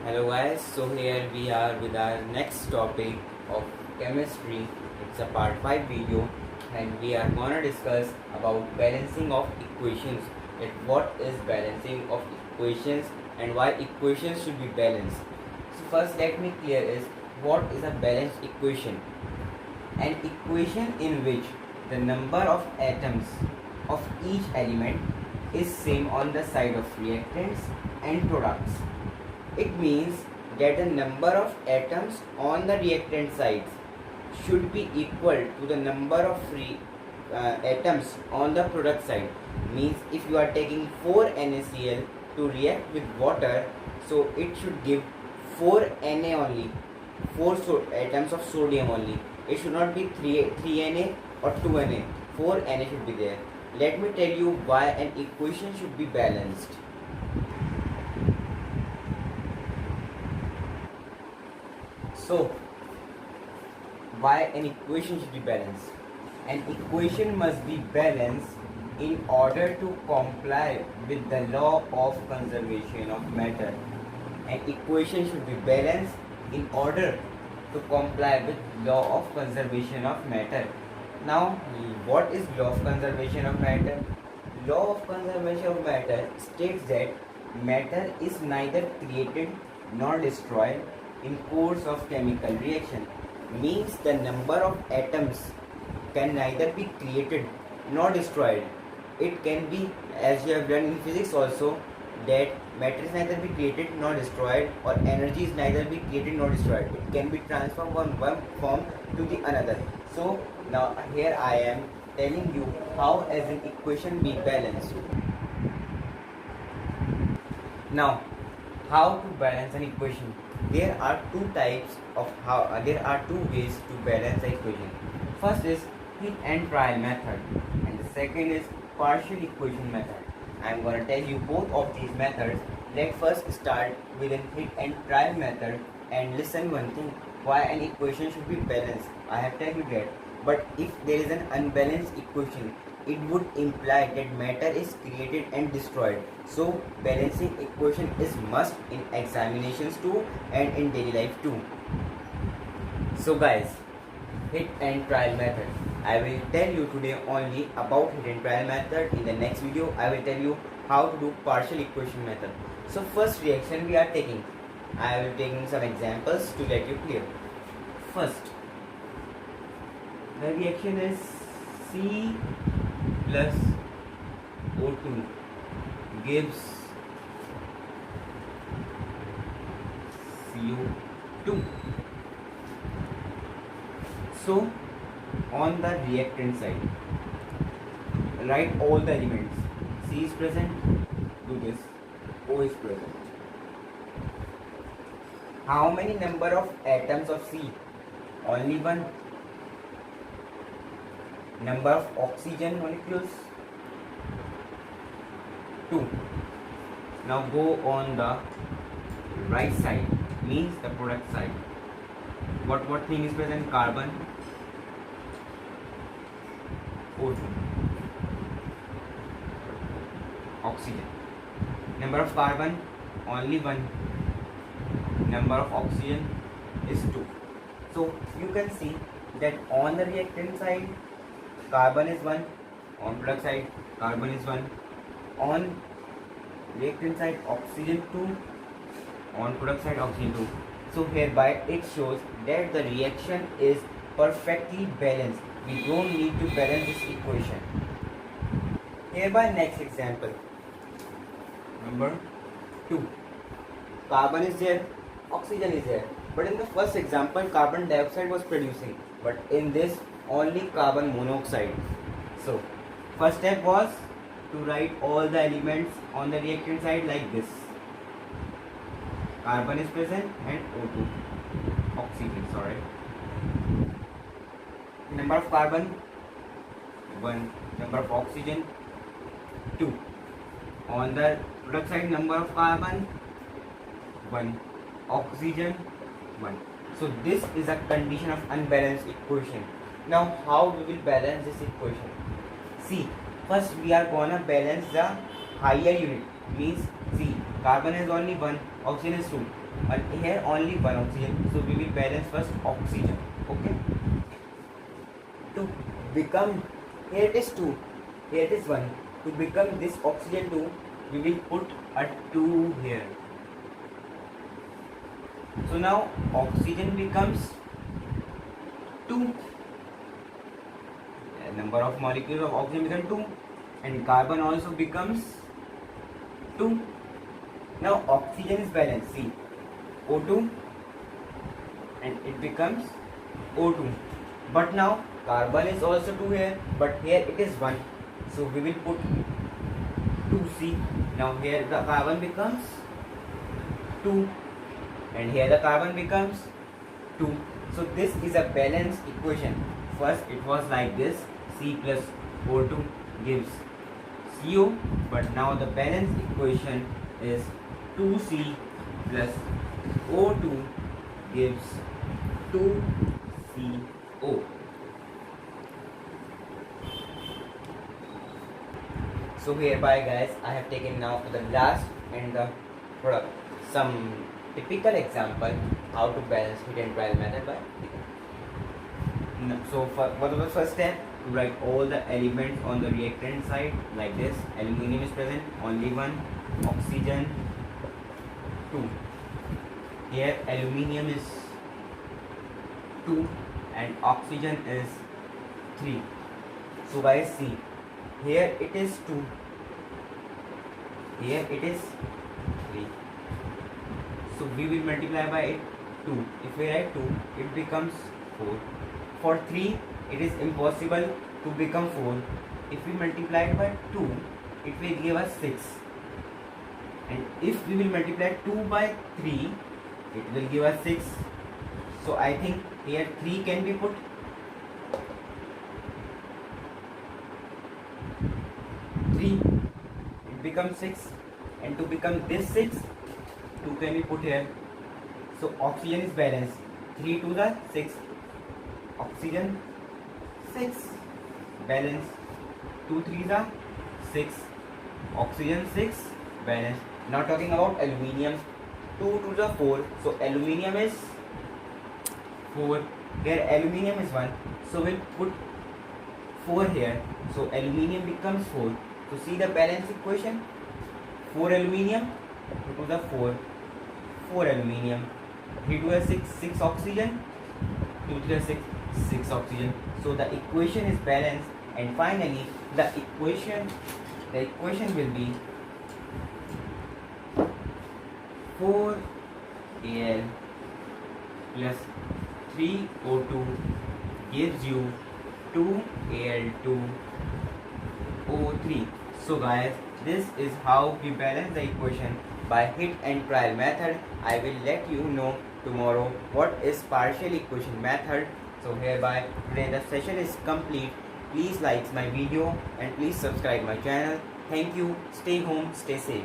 Hello guys, so here we are with our next topic of chemistry. It's a part 5 video and we are gonna discuss about balancing of equations. That what is balancing of equations and why equations should be balanced. So first let me clear is what is a balanced equation. An equation in which the number of atoms of each element is same on the side of reactants and products. It means that the number of atoms on the reactant sides should be equal to the number of free atoms on the product side. Means if you are taking 4 NaCl to react with water, so it should give 4 Na only, 4 atoms of sodium only. It should not be 3 Na or 2 Na. 4 Na should be there. Let me tell you why an equation should be balanced. So, why an equation should be balanced? An equation must be balanced in order to comply with the law of conservation of matter. An equation should be balanced in order to comply with law of conservation of matter. Now, what is law of conservation of matter? Law of conservation of matter states that matter is neither created nor destroyed in course of chemical reaction. Means the number of atoms can neither be created nor destroyed. It can be, as you have learned in physics also, that matter is neither be created nor destroyed, or energy is neither be created nor destroyed. It can be transformed from one form to the another. So now here I am telling you how as an equation be balanced. Now, how to balance an equation? There are two types of there are two ways to balance the equation. First is hit and trial method, and the second is partial equation method. I am going to tell you both of these methods. Let's first start with a hit and trial method and listen one thing, why an equation should be balanced. I have told you that, but if there is an unbalanced equation, it would imply that matter is created and destroyed. So balancing equation is must in examinations too and in daily life too. So guys, hit and trial method. I will tell you today only about hit and trial method. In the next video, I will tell you how to do partial equation method. So first reaction we are taking. I will taking some examples to get you clear. First, the reaction is C plus O2 gives CO2. So on the reactant side, write all the elements. C is present, do this. O is present. How many number of atoms of C? Only one. Number of oxygen molecules? 2. Now go on the right side, means the product side. What thing is present? Carbon, O2, oxygen. Number of carbon? Only one. Number of oxygen is 2. So you can see that on the reactant side, carbon is 1, on product side carbon is 1, on reactant side oxygen 2, on product side oxygen 2. So hereby it shows that the reaction is perfectly balanced. We don't need to balance this equation. Hereby next example, number 2. Carbon is there, oxygen is there, but in the first example carbon dioxide was producing, but in this only carbon monoxide. So first step was to write all the elements on the reactant side like this. Carbon is present and O2, oxygen, sorry. Number of carbon 1, number of oxygen 2. On the product side, number of carbon 1, oxygen 1. So this is a condition of unbalanced equation. Now how we will balance this equation? See, first we are gonna balance the higher unit, means C. Carbon is only 1, oxygen is 2. and here only one oxygen, so we will balance first oxygen. Okay, to become, here it is 2, here it is 1. To become this oxygen 2, we will put a 2 here. So now oxygen becomes 2. Number of molecules of oxygen become 2, and carbon also becomes 2. Now oxygen is balanced. See, O2 and it becomes O2. But now carbon is also 2 here, but here it is 1. So we will put 2C. Now here the carbon becomes 2 and here the carbon becomes 2. So this is a balanced equation. First it was like this, C plus O2 gives CO, but now the balanced equation is 2C plus O2 gives 2CO. So hereby guys, I have taken now the last and the product, some typical example how to balance heat and trial method by. So what was the first step? To write all the elements on the reactant side like this. Aluminium is present, only 1. Oxygen 2. Here aluminium is 2 and oxygen is 3. So guys see, here it is 2, here it is 3. So we will multiply by it 2. If we write 2, it becomes 4. For 3, it is impossible to become 4. If we multiply it by 2, it will give us 6. And if we will multiply 2 by 3, it will give us 6. So I think here 3 can be put. 3, it becomes 6. And to become this 6, 2 can be put here. So oxygen is balanced. 3 to the 6. Oxygen 6 balance. 2 3 are 6. Oxygen 6 balance. Now talking about aluminium, 2 to the 4. So aluminium is 4. Here aluminium is 1. So we'll put 4 here. So aluminium becomes 4. So see the balance equation. 4 aluminium, 2 to the 4. 4 aluminium. 3 to the 6. 6 oxygen. 2 to the 6. 6 oxygen. So the equation is balanced, and finally the equation will be 4Al plus 3O2 gives you 2Al2O3. So guys, this is how we balance the equation by hit and trial method. I will let you know tomorrow what is partial equation method. So hereby today the session is complete. Please like my video and please subscribe my channel. Thank you. Stay home, stay safe.